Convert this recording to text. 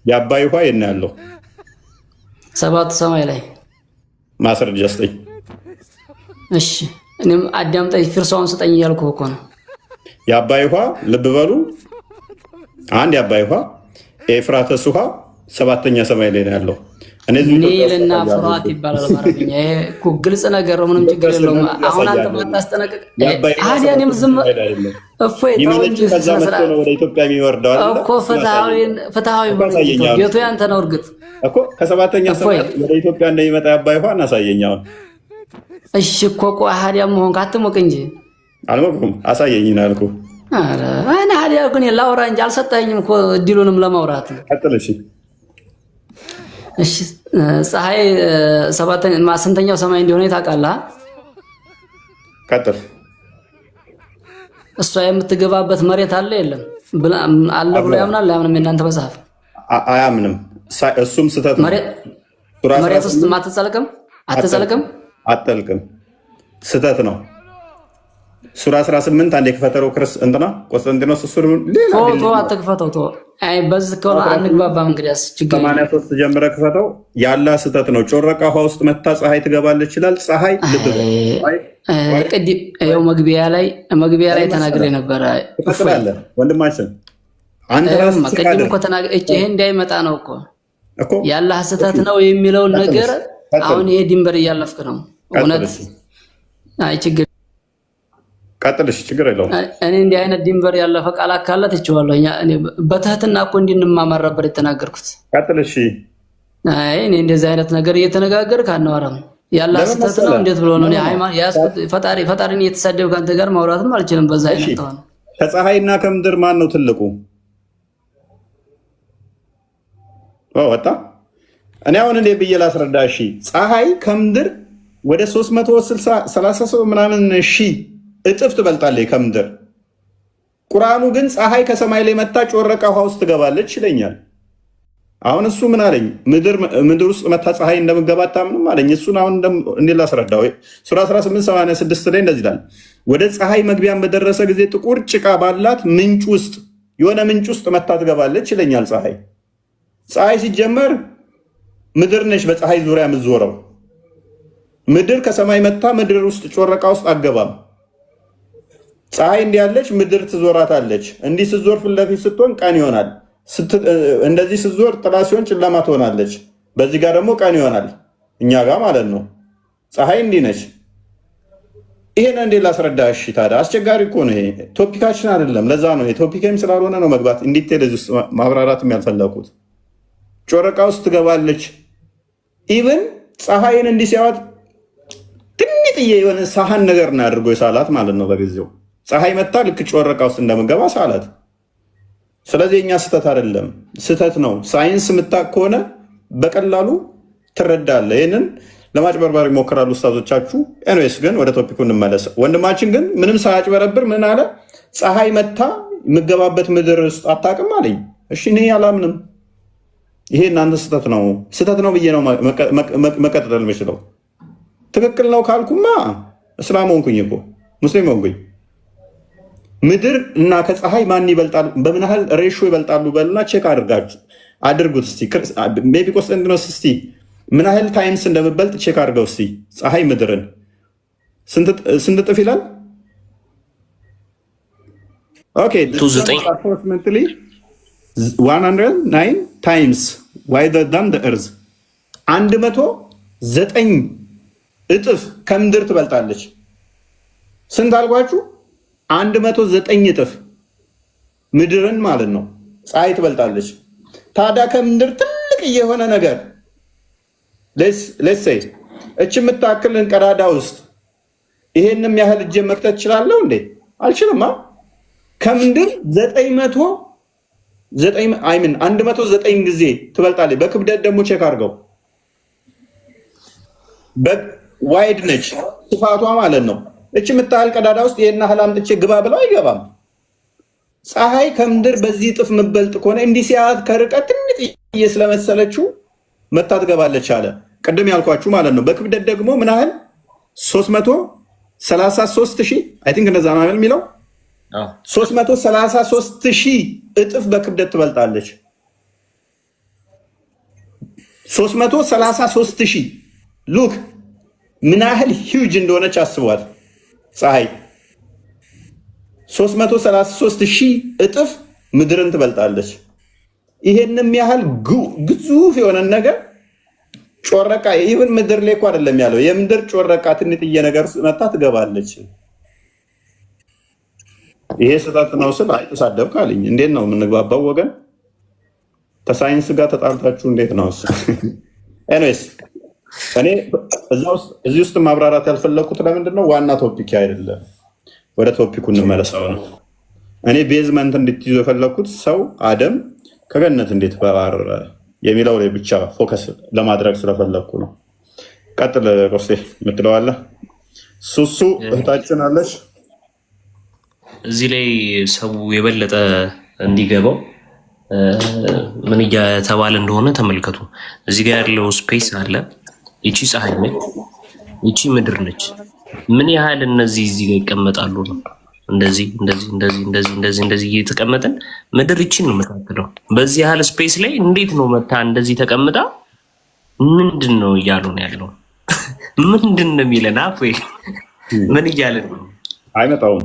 የአባይ ውሃ የት ነው ያለው? ሰባቱ ሰማይ ላይ። ማስረጃ ስጠኝ። እሺ እኔም አዳምጠኝ፣ ፍርሳውን ስጠኝ እያልኩህ እኮ ነው። የአባይ ውሃ ልብ በሉ፣ አንድ የአባይ ውሃ ኤፍራተስ ውሃ ሰባተኛ ሰማይ ላይ ነው ያለው። ኒልና ፍራት ይባላል በአረብኛ። ይሄ እኮ ግልጽ ነገር ነው፣ ምንም ችግር የለውም። አሁን አንተ ማታስጠነቅቅ አዲያኔም ዝም እፎይ ተው እንጂ ከዛ መጥቶ ነው ወደ ኢትዮጵያ የሚወርደው አይደል እኮ። ፍትሃዊ ቤቱ ያንተ ነው። እርግጥ እኮ ከሰባተኛ ሰማይ ወደ ኢትዮጵያ እንደሚመጣ የአባይ ውሃ እናሳየኝ አሁን። እሺ እኮ ቆይ አዲያም መሆን ካትሞቅ እንጂ አልሞቅኩም። አሳየኝ ነው ያልኩህ። ኧረ እኔ አዲያ ግን ላውራ እንጂ አልሰጠኸኝም እኮ እድሉንም ለማውራት። ቀጥል። እሺ እሺ ፀሐይ ስንተኛው ሰማይ እንደሆነ ታውቃለህ? ቀጥል። እሷ የምትገባበት መሬት አለ የለም አለ ብሎ ያምናል? አያምንም? የእናንተ መጽሐፍ አያምንም። እሱም ስህተት ነው። መሬት ውስጥ አትጸልቅም? አትጠልቅም። ስህተት ነው። ሱራ 18 አንዴ ክፈተው። እንትና ቆስጠንጢኖስ እሱ ሌላ አትክፈተው። አይ በዚህ ከሆነ አንግባባም። እንግዲያስ ችግር 83 ጀምረ ክፈተው። ያላ ስህተት ነው። ጮረቃ ውሃ ውስጥ መታ ፀሐይ ትገባለች ይችላል። ፀሐይ ቅድም መግቢያ ላይ ተናግሬ ነበረ። ትቀጥላለህ ወንድማችን። አንተ ቅድም እኮ ይሄ እንዳይመጣ ነው እኮ ያላ ስህተት ነው የሚለውን ነገር አሁን ይሄ ድንበር እያለፍክ ነው። እውነት አይ ችግር ቀጥልሽ፣ ችግር የለውም። እኔ እንዲህ አይነት ድንበር ያለፈ ቃል አካላት እችዋለሁ። እኔ በትህትና እኮ እንድንማማር ነበር የተናገርኩት። ቀጥልሽ። አይ እኔ እንደዚህ አይነት ነገር እየተነጋገርክ አናወራም። ያላ ስህተት ነው እንዴት ብሎ ነው? እኔ ሃይማኖት ያስኩት ፈጣሪን እየተሳደብ ካንተ ጋር ማውራትም አልችልም። በዛ አይነት ተሆነ ከፀሐይና ከምድር ማን ነው ትልቁ? ወጣ። እኔ አሁን እንዴ ብዬ ላስረዳ። እሺ ፀሐይ ከምድር ወደ 330 ምናምን ሺህ እጥፍ ትበልጣለች ከምድር። ቁርአኑ ግን ፀሐይ ከሰማይ ላይ መታ ጮረቃ ውሃ ውስጥ ትገባለች ይለኛል። አሁን እሱ ምን አለኝ? ምድር ውስጥ መታ ፀሐይ እንደምገባ አታምንም አለኝ። እሱን አሁን እንዴት ላስረዳው? ሱራ 1886 ላይ እንደዚህ ይላል፣ ወደ ፀሐይ መግቢያን በደረሰ ጊዜ ጥቁር ጭቃ ባላት ምንጭ ውስጥ የሆነ ምንጭ ውስጥ መታ ትገባለች ይለኛል። ፀሐይ ሲጀመር ምድር ነች በፀሐይ ዙሪያ የምትዞረው። ምድር ከሰማይ መታ ምድር ውስጥ ጮረቃ ውስጥ አገባም። ፀሐይ እንዲህ ያለች ምድር ትዞራታለች። እንዲህ ስትዞር ፊት ለፊት ስትሆን ቀን ይሆናል። እንደዚህ ስትዞር ጥላ ሲሆን ጨለማ ትሆናለች። በዚህ ጋር ደግሞ ቀን ይሆናል፣ እኛ ጋር ማለት ነው። ፀሐይ እንዲህ ነች። ይሄን እንዴት ላስረዳ? እሺ ታዲያ አስቸጋሪ እኮ ነው ይሄ። ቶፒካችን አይደለም። ለዛ ነው ቶፒክም ስላልሆነ ነው መግባት እንዲቴል ውስጥ ማብራራትም ያልፈለኩት። ጮረቃ ውስጥ ትገባለች። ኢቭን ፀሐይን እንዲህ ሲያዋት ትንጥዬ የሆነ ሳህን ነገር ነው አድርጎ የሳላት ማለት ነው በጊዜው። ፀሐይ መታ ልክ ጮረቃ ውስጥ እንደምገባ ሳላት። ስለዚህ የኛ ስህተት አይደለም፣ ስህተት ነው። ሳይንስ የምታውቅ ከሆነ በቀላሉ ትረዳለህ። ይህንን ለማጭበርበር ይሞክራሉ ኡስታዞቻችሁ። ኤንዌስ ግን ወደ ቶፒኩ እንመለስ። ወንድማችን ግን ምንም ሳያጭበረብር ምን አለ? ፀሐይ መታ የምገባበት ምድር ውስጥ አታውቅም አለኝ። እሺ እኔ አላምንም። ይሄ እናንተ ስህተት ነው ብዬ ነው መቀጠል የምችለው። ትክክል ነው ካልኩማ እስላም ሆንኩኝ እኮ ሙስሊም ሆንኩኝ። ምድር እና ከፀሐይ ማን ይበልጣል? በምን ያህል ሬሾ ይበልጣሉ? በልና ቼክ አድርጉት እስቲ። ሜይ ቢ ቆስጠንጢኖስ እስቲ ምን ያህል ታይምስ እንደምበልጥ ቼክ አድርገው እስቲ። ፀሐይ ምድርን ስንት እጥፍ ይላል? ኦኬ 109 ታይምስ ዋይደር ዳን ዘ እርዝ 109 እጥፍ ከምድር ትበልጣለች። ስንት አልኳችሁ? 109 እጥፍ ምድርን ማለት ነው ፀሐይ ትበልጣለች። ታዲያ ከምድር ትልቅ የሆነ ነገር ሌትስ ሴይ እች የምታክልን ቀዳዳ ውስጥ ይሄንም ያህል እጄ መክተት እችላለሁ እንዴ? አልችልማ። ከምድር 109 ጊዜ ትበልጣለች። በክብደት ደግሞ ቼክ አድርገው። ዋይድ ነች ስፋቷ ማለት ነው። እች የምታህል ቀዳዳ ውስጥ ይሄን ያህል አምጥቼ ግባ ብለው አይገባም። ፀሐይ ከምድር በዚህ እጥፍ የምትበልጥ ከሆነ እንዲህ ሲያት ከርቀት ትንጥዬ ስለመሰለችው መታ ትገባለች አለ። ቅድም ያልኳችሁ ማለት ነው። በክብደት ደግሞ ምን ያህል 333,000 አይ ቲንክ እንደዛ ነው የሚለው 333,000 እጥፍ በክብደት ትበልጣለች። 333,000 ሉክ ምን ያህል ሂውጅ እንደሆነች አስቧት። ፀሐይ 333,000 እጥፍ ምድርን ትበልጣለች። ይሄንም ያህል ግዙፍ የሆነ ነገር ጮረቃ ይሁን ምድር ላይ እኮ አይደለም ያለው የምድር ጮረቃ ትንጥዬ ነገር መጣ ትገባለች። ይሄ ስህተት ነው ስል አይተሳደብክ አለኝ። እንዴት ነው የምንግባባው ወገን? ከሳይንስ ጋር ተጣልታችሁ እንዴት ነው? ኤኒዌይስ እኔ እዚህ ውስጥ ማብራራት ያልፈለኩት ለምንድን ነው ዋና ቶፒክ አይደለም። ወደ ቶፒኩ እንመለሳው ነው። እኔ ቤዝመንት እንድትይዙ የፈለኩት ሰው አደም ከገነት እንዴት ተባረረ የሚለው ላይ ብቻ ፎከስ ለማድረግ ስለፈለኩ ነው። ቀጥል ቆስቴ የምትለዋለህ። ሱሱ እህታችን አለች እዚህ ላይ ሰው የበለጠ እንዲገባው ምን እየተባለ እንደሆነ ተመልከቱ። እዚህ ጋር ያለው ስፔስ አለ። ይቺ ፀሐይ ነች፣ ይቺ ምድር ነች። ምን ያህል እነዚህ እዚህ ጋር ይቀመጣሉ ነው? እንደዚህ እንደዚህ እንደዚህ እንደዚህ እንደዚህ እንደዚህ እየተቀመጠን ምድር ይቺን ነው የምታክለው። በዚህ ያህል ስፔስ ላይ እንዴት ነው መታ እንደዚህ ተቀምጣ? ምንድን ነው እያሉ ነው ያለው? ምንድን ነው የሚለን? አፍ ምን እያለን ነው? አይመጣውም